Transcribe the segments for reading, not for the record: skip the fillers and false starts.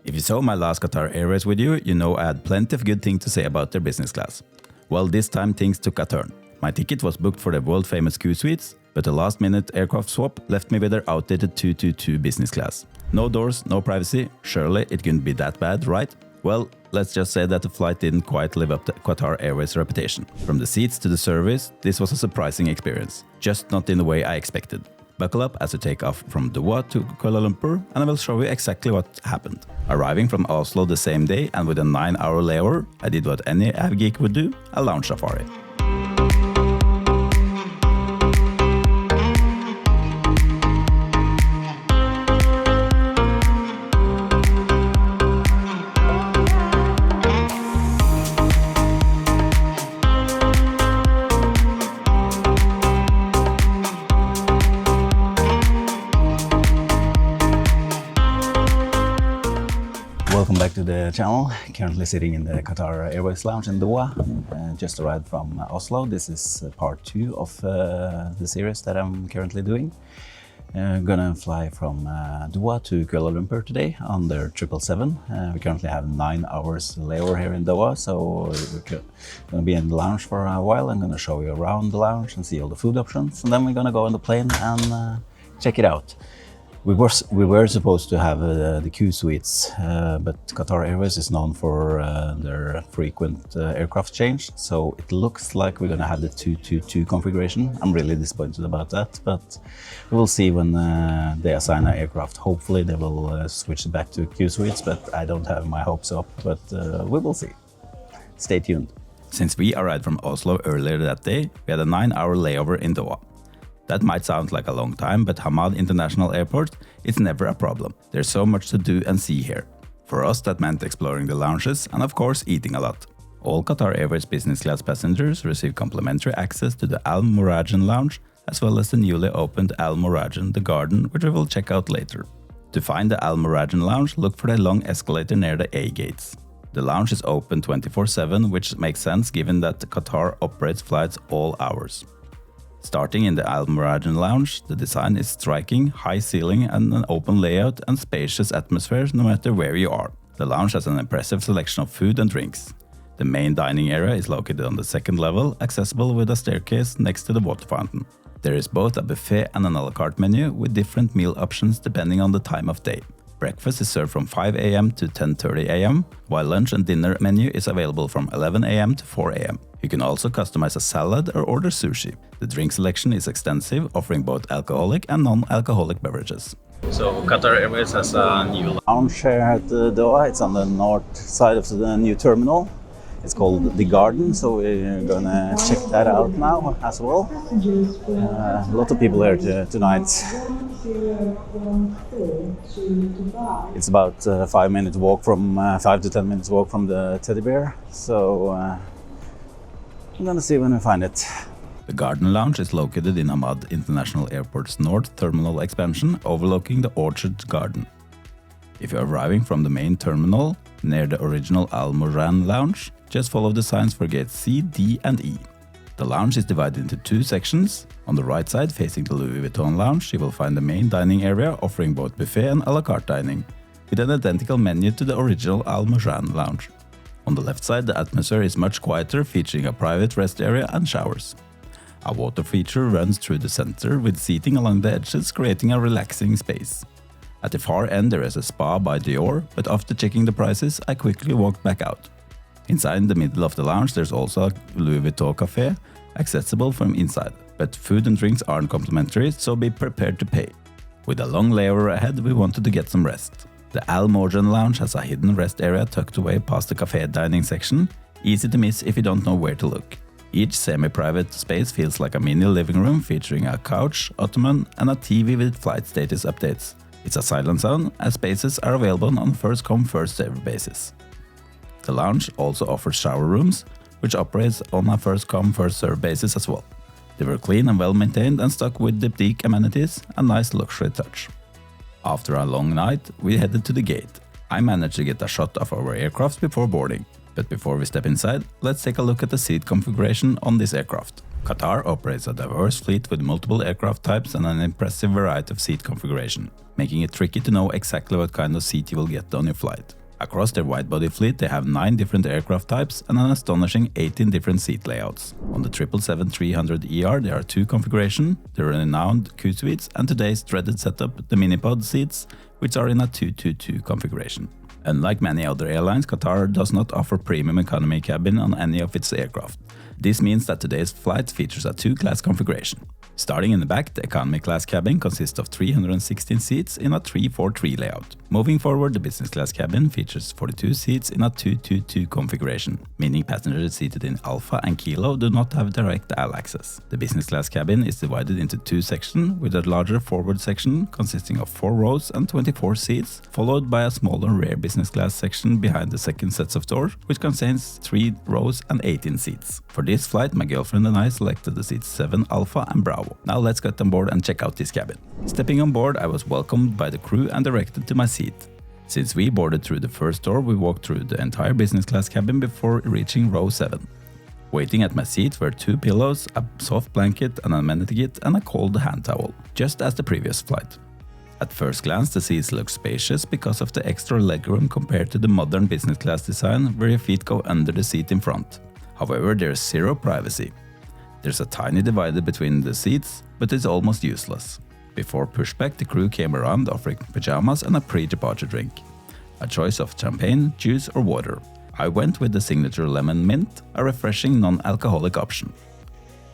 If you saw my last Qatar Airways video, you know I had plenty of good things to say about their business class. Well, this time things took a turn. My ticket was booked for the world-famous Qsuites, but a last-minute aircraft swap left me with their outdated 222 business class. No doors, no privacy. Surely it couldn't be that bad, right? Well, let's just say that the flight didn't quite live up to Qatar Airways' reputation. From the seats to the service, this was a surprising experience, just not in the way I expected. Buckle up as we take off from Doha to Kuala Lumpur, and I will show you exactly what happened. Arriving from Oslo the same day and with a 9-hour layover, I did what any avgeek would do, a lounge safari. Welcome back to the channel. Currently sitting in the Qatar Airways lounge in Doha. Just arrived from Oslo. This is part 2 of the series that I'm currently doing. Gonna fly from Doha to Kuala Lumpur today on their 777. We currently have 9 hours layover here in Doha, so we're gonna be in the lounge for a while. I'm gonna show you around the lounge and see all the food options, and then we're gonna go on the plane and check it out. We were supposed to have the Qsuites, but Qatar Airways is known for their frequent aircraft change, so it looks like we're going to have the 222 configuration. I'm really disappointed about that, but we will see when they assign an aircraft. Hopefully they will switch it back to Qsuites, but I don't have my hopes up, but we will see. Stay tuned. Since we arrived from Oslo earlier that day, we had a 9-hour layover in Doha. That might sound like a long time, but Hamad International Airport is never a problem. There's so much to do and see here. For us, that meant exploring the lounges and of course eating a lot. All Qatar Airways business class passengers receive complimentary access to the Mourjan Lounge, as well as the newly opened Mourjan The Garden, which we will check out later. To find the Mourjan Lounge, look for the long escalator near the A gates. The lounge is open 24/7, which makes sense given that Qatar operates flights all hours. Starting in the Mourjan Lounge, the design is striking, high ceiling and an open layout and spacious atmosphere no matter where you are. The lounge has an impressive selection of food and drinks. The main dining area is located on the second level, accessible with a staircase next to the water fountain. There is both a buffet and an a la carte menu with different meal options depending on the time of day. Breakfast is served from 5 AM to 10:30 AM, while lunch and dinner menu is available from 11 AM to 4 AM. You can also customize a salad or order sushi. The drink selection is extensive, offering both alcoholic and non-alcoholic beverages. So Qatar Airways has a new lounge here at Doha. It's on the north side of the new terminal. It's called The Garden, so we're gonna check that out now as well. A lot of people here tonight. It's about 5 to 10 minutes walk from the teddy bear. So I'm gonna see when we find it. The Garden Lounge is located in Hamad International Airport's North Terminal expansion, overlooking the Orchard Garden. If you're arriving from the main terminal, near the original Mourjan Lounge, just follow the signs for gates C, D and E. The lounge is divided into 2 sections. On the right side, facing the Louis Vuitton Lounge, you will find the main dining area offering both buffet and a la carte dining, with an identical menu to the original Mourjan Lounge. On the left side, the atmosphere is much quieter, featuring a private rest area and showers. A water feature runs through the center, with seating along the edges, creating a relaxing space. At the far end there is a spa by Dior, but after checking the prices, I quickly walked back out. Inside the middle of the lounge there's also a Louis Vuitton cafe, accessible from inside, but food and drinks aren't complimentary, so be prepared to pay. With a long layover ahead, we wanted to get some rest. The Mourjan Lounge has a hidden rest area tucked away past the cafe dining section, easy to miss if you don't know where to look. Each semi-private space feels like a mini living room featuring a couch, ottoman and a TV with flight status updates. It's a silent zone, as spaces are available on first-come, first-served basis. The lounge also offers shower rooms, which operates on a first-come, first-served basis as well. They were clean and well-maintained and stocked with diptyque amenities, a nice luxury touch. After a long night, we headed to the gate. I managed to get a shot of our aircraft before boarding. But before we step inside, let's take a look at the seat configuration on this aircraft. Qatar operates a diverse fleet with multiple aircraft types and an impressive variety of seat configuration, making it tricky to know exactly what kind of seat you will get on your flight. Across their wide-body fleet, they have 9 different aircraft types and an astonishing 18 different seat layouts. On the 777-300ER, there are 2 configurations, the renowned Qsuites and today's dreaded setup, the minipod seats, which are in a 222 configuration. Unlike many other airlines, Qatar does not offer premium economy cabin on any of its aircraft. This means that today's flight features a 2-class configuration. Starting in the back, the economy class cabin consists of 316 seats in a 343 layout. Moving forward, the business class cabin features 42 seats in a 222 configuration, meaning passengers seated in Alpha and Kilo do not have direct aisle access. The business class cabin is divided into 2 sections, with a larger forward section consisting of 4 rows and 24 seats, followed by a smaller rear business class section behind the second sets of doors, which contains 3 rows and 18 seats. For this flight, my girlfriend and I selected the seats 7 Alpha and Bravo. Now let's get on board and check out this cabin. Stepping on board, I was welcomed by the crew and directed to my seat. Since we boarded through the first door, we walked through the entire business class cabin before reaching row 7. Waiting at my seat were 2 pillows, a soft blanket, an amenity kit and a cold hand towel, just as the previous flight. At first glance, the seats look spacious because of the extra legroom compared to the modern business class design where your feet go under the seat in front. However, there is zero privacy. There's a tiny divider between the seats, but it's almost useless. Before pushback, the crew came around offering pajamas and a pre-departure drink. A choice of champagne, juice or water. I went with the signature lemon mint, a refreshing non-alcoholic option.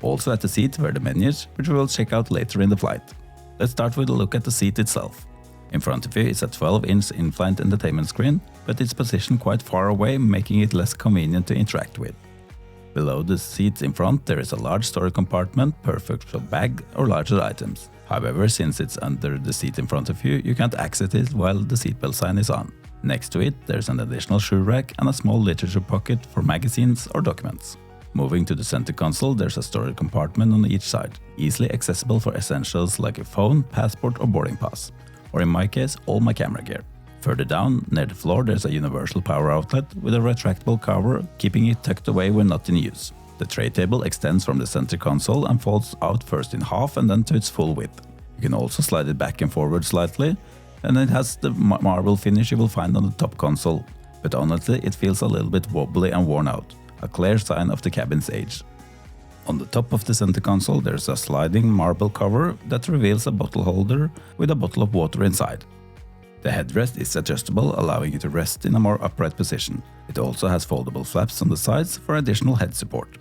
Also at the seat were the menus, which we will check out later in the flight. Let's start with a look at the seat itself. In front of you is a 12-inch in-flight entertainment screen, but it's positioned quite far away, making it less convenient to interact with. Below the seats in front there is a large storage compartment, perfect for bag or larger items. However, since it's under the seat in front of you, you can't access it while the seatbelt sign is on. Next to it, there's an additional shoe rack and a small literature pocket for magazines or documents. Moving to the center console, there's a storage compartment on each side, easily accessible for essentials like a phone, passport or boarding pass, or in my case, all my camera gear. Further down, near the floor, there's a universal power outlet with a retractable cover, keeping it tucked away when not in use. The tray table extends from the center console and folds out first in half and then to its full width. You can also slide it back and forward slightly, and it has the marble finish you will find on the top console, but honestly it feels a little bit wobbly and worn out, a clear sign of the cabin's age. On the top of the center console there's a sliding marble cover that reveals a bottle holder with a bottle of water inside. The headrest is adjustable, allowing you to rest in a more upright position. It also has foldable flaps on the sides for additional head support.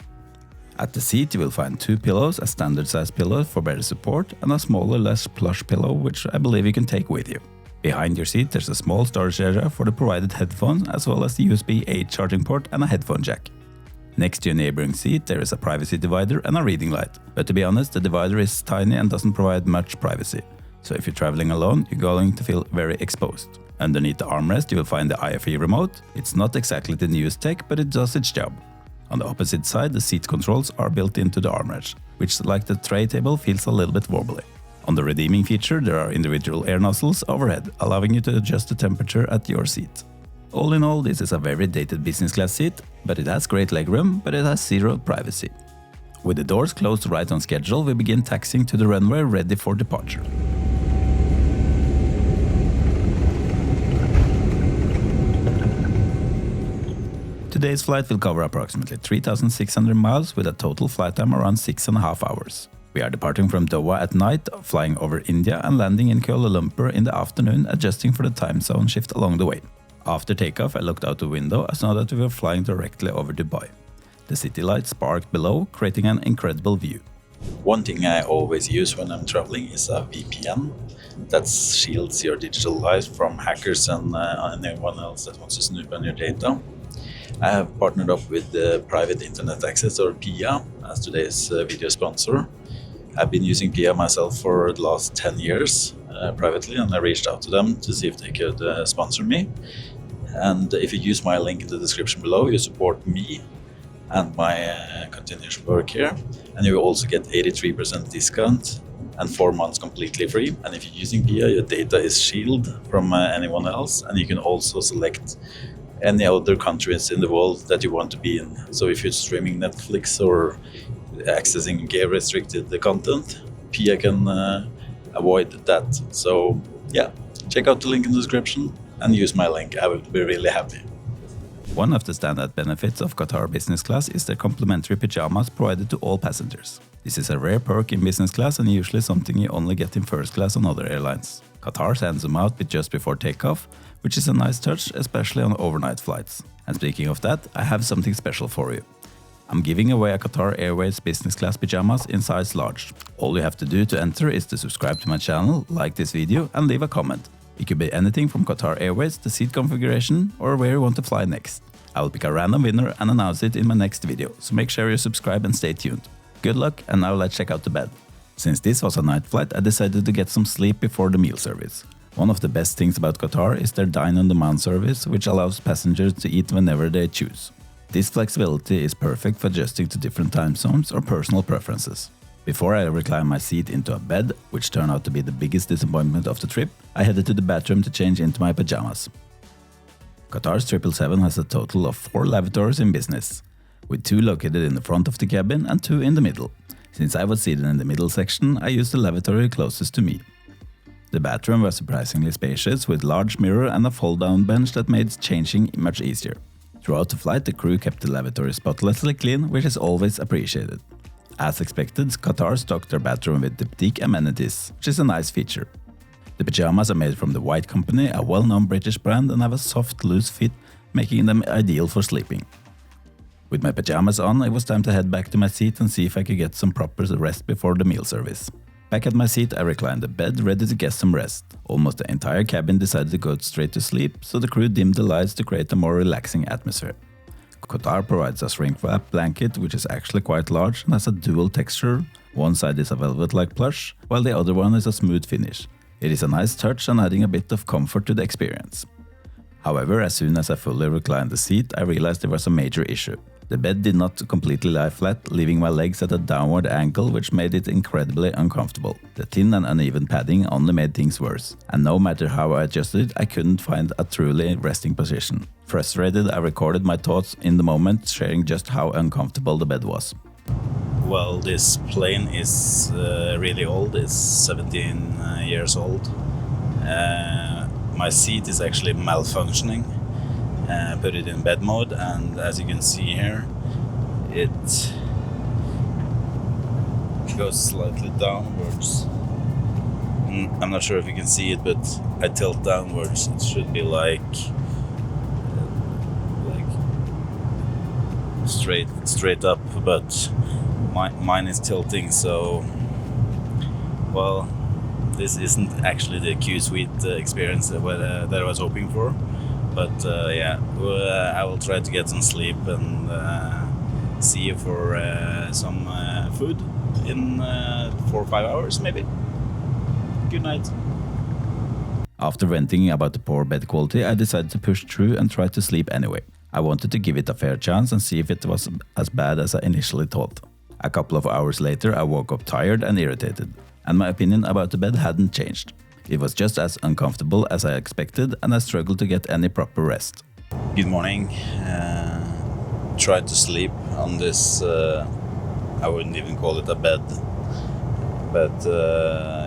At the seat you will find 2 pillows, a standard size pillow for better support and a smaller, less plush pillow which I believe you can take with you. Behind your seat there's a small storage area for the provided headphones as well as the USB-A charging port and a headphone jack. Next to your neighboring seat there is a privacy divider and a reading light, but to be honest the divider is tiny and doesn't provide much privacy. So if you're traveling alone, you're going to feel very exposed. Underneath the armrest you will find the IFE remote. It's not exactly the newest tech, but it does its job. On the opposite side, the seat controls are built into the armrest, which like the tray table feels a little bit wobbly. On the redeeming feature there are individual air nozzles overhead, allowing you to adjust the temperature at your seat. All in all, this is a very dated business class seat, but it has great legroom, but it has zero privacy. With the doors closed right on schedule, we begin taxiing to the runway ready for departure. Today's flight will cover approximately 3,600 miles with a total flight time around 6.5 hours. We are departing from Doha at night, flying over India and landing in Kuala Lumpur in the afternoon, adjusting for the time zone shift along the way. After takeoff, I looked out the window and saw that we were flying directly over Dubai. The city lights sparked below, creating an incredible view. One thing I always use when I'm traveling is a VPN that shields your digital life from hackers and anyone else that wants to snoop on your data. I have partnered up with Private Internet Access, or PIA, as today's video sponsor. I've been using PIA myself for the last 10 years privately, and I reached out to them to see if they could sponsor me. And if you use my link in the description below, you support me and my continuous work here, and you will also get 83% discount and 4 months completely free. And if you're using PIA, your data is shielded from anyone else, and you can also select any other countries in the world that you want to be in. So if you're streaming Netflix or accessing gay restricted content, Pia can avoid that. So yeah, check out the link in the description and use my link. I will be really happy. One of the standout benefits of Qatar Business Class is their complimentary pajamas provided to all passengers. This is a rare perk in business class and usually something you only get in first class on other airlines. Qatar sends them out just before takeoff, which is a nice touch, especially on overnight flights. And speaking of that, I have something special for you. I'm giving away a Qatar Airways Business Class pajamas in size large. All you have to do to enter is to subscribe to my channel, like this video and leave a comment. It could be anything from Qatar Airways, the seat configuration, or where you want to fly next. I will pick a random winner and announce it in my next video, so make sure you subscribe and stay tuned. Good luck, and now let's check out the bed. Since this was a night flight, I decided to get some sleep before the meal service. One of the best things about Qatar is their Dine on Demand service, which allows passengers to eat whenever they choose. This flexibility is perfect for adjusting to different time zones or personal preferences. Before I reclined my seat into a bed, which turned out to be the biggest disappointment of the trip, I headed to the bathroom to change into my pajamas. Qatar's 777 has a total of 4 lavatories in business, with 2 located in the front of the cabin and 2 in the middle. Since I was seated in the middle section, I used the lavatory closest to me. The bathroom was surprisingly spacious, with large mirror and a fold-down bench that made changing much easier. Throughout the flight, the crew kept the lavatory spotlessly clean, which is always appreciated. As expected, Qatar stocked their bathroom with boutique amenities, which is a nice feature. The pajamas are made from the White Company, a well-known British brand, and have a soft, loose fit, making them ideal for sleeping. With my pajamas on, it was time to head back to my seat and see if I could get some proper rest before the meal service. Back at my seat, I reclined the bed, ready to get some rest. Almost the entire cabin decided to go straight to sleep, so the crew dimmed the lights to create a more relaxing atmosphere. Qatar provides a shrink-wrap blanket, which is actually quite large and has a dual texture. One side is a velvet-like plush, while the other one is a smooth finish. It is a nice touch and adding a bit of comfort to the experience. However, as soon as I fully reclined the seat, I realized there was a major issue. The bed did not completely lie flat, leaving my legs at a downward angle, which made it incredibly uncomfortable. The thin and uneven padding only made things worse, and no matter how I adjusted, I couldn't find a truly resting position. Frustrated, I recorded my thoughts in the moment, sharing just how uncomfortable the bed was. Well, this plane is really old. It's 17 years old. My seat is actually malfunctioning. Put it in bed mode, and as you can see here, it goes slightly downwards. I'm not sure if you can see it, but I tilt downwards. It should be like straight up, but mine is tilting. So, well, this isn't actually the Qsuite experience that I was hoping for. But yeah, I will try to get some sleep and see you for some food in 4 or 5 hours maybe. Good night. After venting about the poor bed quality, I decided to push through and try to sleep anyway. I wanted to give it a fair chance and see if it was as bad as I initially thought. A couple of hours later, I woke up tired and irritated, and my opinion about the bed hadn't changed. It was just as uncomfortable as I expected, and I struggled to get any proper rest. Good morning. Tried to sleep on this, I wouldn't even call it a bed. But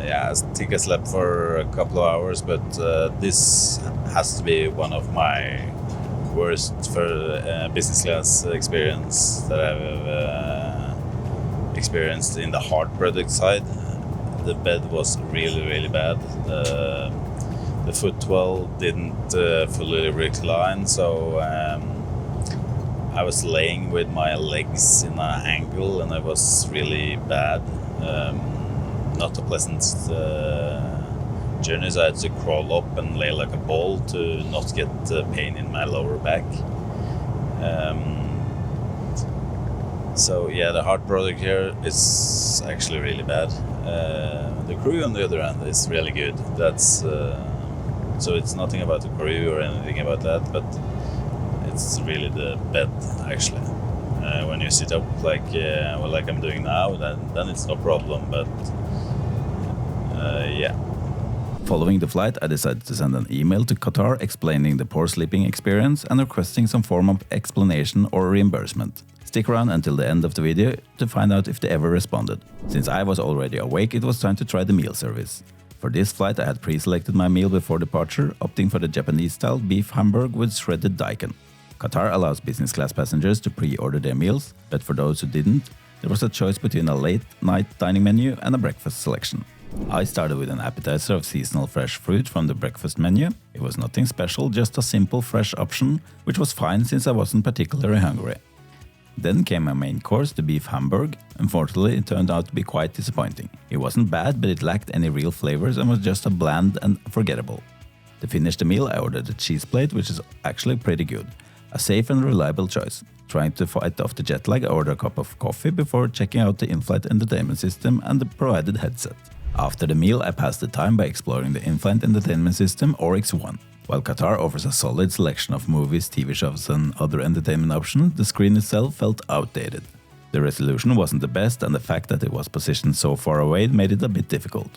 yeah, I think I slept for a couple of hours, but this has to be one of my worst for business class experience that I've experienced in the hard product side. The bed was really bad. The footwell didn't fully recline, so I was laying with my legs in an angle, and it was really bad. Not a pleasant journey, so I had to crawl up and lay like a ball to not get pain in my lower back. So yeah, the hard product here is actually really bad. The crew on the other hand is really good. That's so it's nothing about the crew or anything about that, but it's really the bed actually. When you sit up like I'm doing now, then it's no problem. But yeah. Following the flight, I decided to send an email to Qatar explaining the poor sleeping experience and requesting some form of explanation or reimbursement. Stick around until the end of the video to find out if they ever responded. Since I was already awake, it was time to try the meal service. For this flight, I had pre-selected my meal before departure, opting for the Japanese-style beef hamburg with shredded daikon. Qatar allows business class passengers to pre-order their meals, but for those who didn't, there was a choice between a late-night dining menu and a breakfast selection. I started with an appetizer of seasonal fresh fruit from the breakfast menu. It was nothing special, just a simple fresh option, which was fine since I wasn't particularly hungry. Then came my main course, the beef hamburg. Unfortunately, it turned out to be quite disappointing. It wasn't bad, but it lacked any real flavors and was just a bland and forgettable. To finish the meal, I ordered a cheese plate, which is actually pretty good. A safe and reliable choice. Trying to fight off the jet lag, I ordered a cup of coffee before checking out the in-flight entertainment system and the provided headset. After the meal, I passed the time by exploring the in-flight entertainment system Oryx One. While Qatar offers a solid selection of movies, TV shows and other entertainment options, the screen itself felt outdated. The resolution wasn't the best, and the fact that it was positioned so far away made it a bit difficult.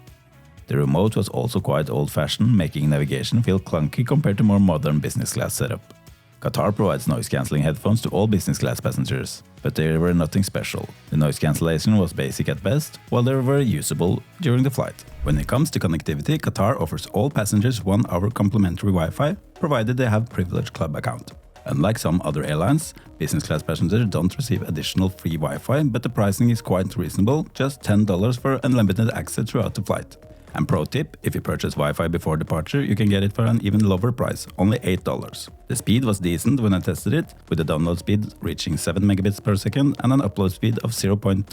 The remote was also quite old-fashioned, making navigation feel clunky compared to more modern business class setup. Qatar provides noise-cancelling headphones to all business class passengers, but they were nothing special. The noise cancellation was basic at best, while they were usable during the flight. When it comes to connectivity, Qatar offers all passengers 1 hour complimentary Wi-Fi, provided they have Privilege Club account. Unlike some other airlines, business class passengers don't receive additional free Wi-Fi, but the pricing is quite reasonable, just $10 for unlimited access throughout the flight. And pro tip, if you purchase Wi-Fi before departure, you can get it for an even lower price, only $8. The speed was decent when I tested it, with the download speed reaching 7 megabits per second and an upload speed of 0.29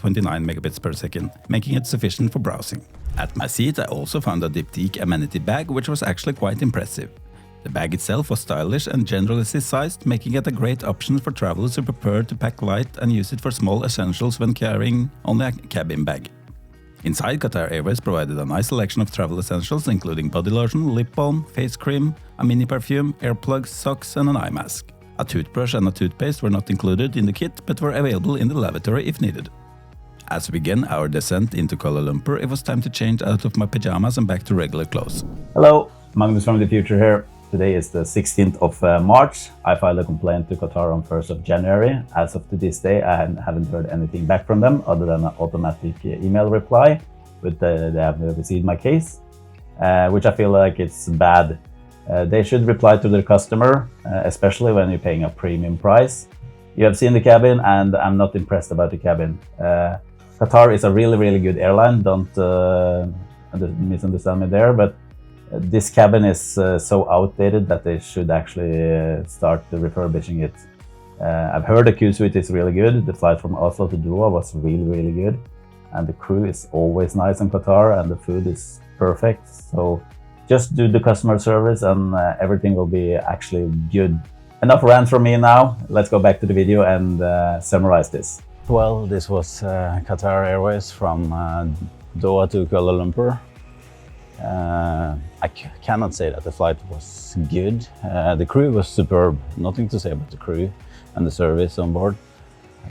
megabits per second, making it sufficient for browsing. At my seat, I also found a diptyque amenity bag, which was actually quite impressive. The bag itself was stylish and generously sized, making it a great option for travelers who prefer to pack light and use it for small essentials when carrying only a cabin bag. Inside, Qatar Airways provided a nice selection of travel essentials, including body lotion, lip balm, face cream, a mini perfume, earplugs, socks and an eye mask. A toothbrush and a toothpaste were not included in the kit, but were available in the lavatory if needed. As we began our descent into Kuala Lumpur, it was time to change out of my pajamas and back to regular clothes. Hello, Magnus from the future here. Today is the 16th of March. I filed a complaint to Qatar on 1st of January. As of to this day, I haven't heard anything back from them other than an automatic email reply, but they have received my case, which I feel like it's bad. They should reply to their customer, especially when you're paying a premium price. You have seen the cabin and I'm not impressed about the cabin. Qatar is a really good airline, don't misunderstand me there, but this cabin is so outdated that they should actually start refurbishing it. I've heard the Qsuite is really good. The flight from Oslo to Doha was really good. And the crew is always nice in Qatar and the food is perfect. So just do the customer service and everything will be actually good. Enough rant from me now. Let's go back to the video and summarize this. Well, this was Qatar Airways from Doha to Kuala Lumpur. I cannot say that the flight was good. The crew was superb, nothing to say about the crew and the service on board.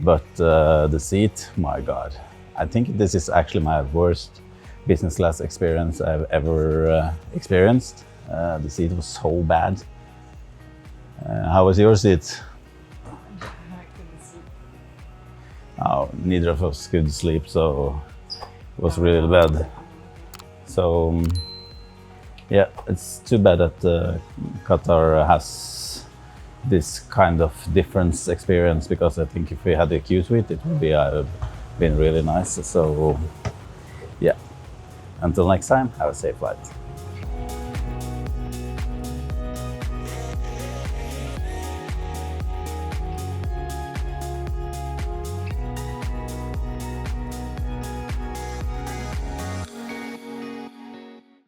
But the seat, my God. I think this is actually my worst business class experience I've ever experienced. The seat was so bad. How was your seat? I couldn't sleep. Oh, neither of us could sleep, so it was really bad. So yeah, it's too bad that Qatar has this kind of difference experience, because I think if we had the Qsuite, it would be been really nice. So yeah, until next time, have a safe flight.